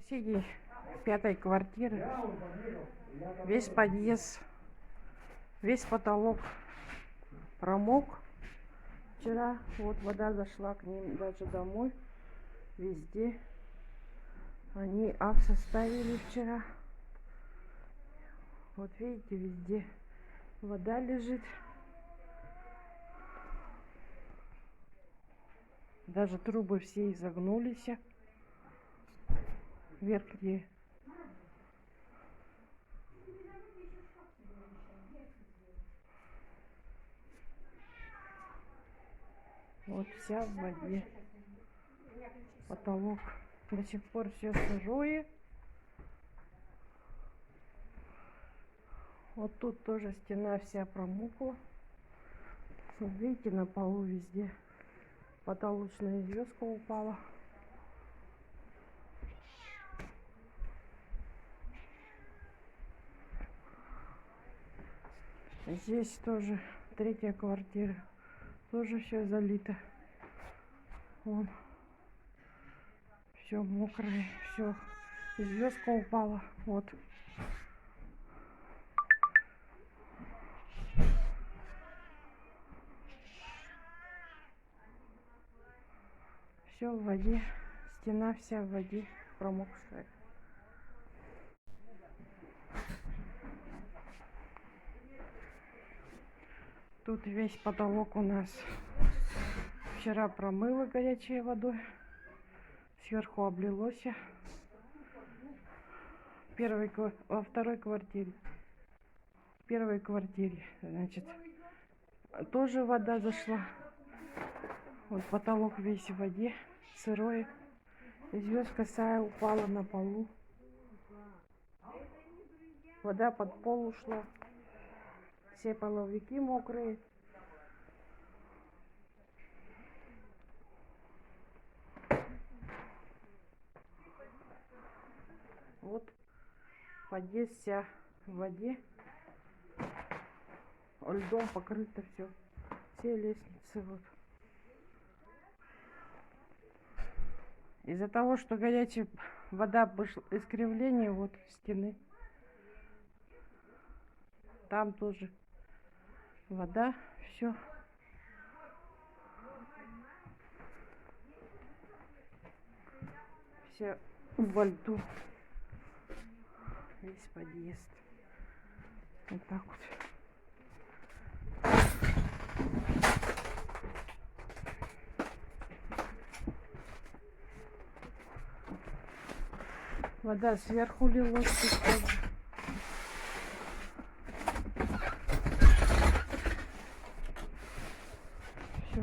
Соседей пятой квартиры. Весь подъезд, весь потолок промок. Вчера вот вода зашла к ним даже домой. Везде. Они составили вчера. Вот видите, везде вода лежит. Даже трубы все изогнулись. Верхние. Вот вся в воде. Потолок до сих пор все сырое. Вот тут тоже стена вся промокла. Вот видите, на полу везде потолочная звездка упала. Здесь тоже третья квартира. Тоже все залито. Вон. Все мокрое, все. Звездка упала. Вот. Все в воде. Стена вся в воде промокшая. Тут весь потолок у нас вчера промыло горячей водой. Сверху облилось. Во второй квартире. В первой квартире, значит, тоже вода зашла. Вот потолок весь в воде, сырой. Звездка сая упала на полу. Вода под пол ушла. Все половики мокрые. Вот подъезд вся в воде. Льдом покрыто все. Все лестницы вот. Из-за того, что горячая вода вышла, искривление вот стены. Там тоже вода, все. Все во льду. Весь подъезд. Вот так вот. Вода сверху лилась. Все.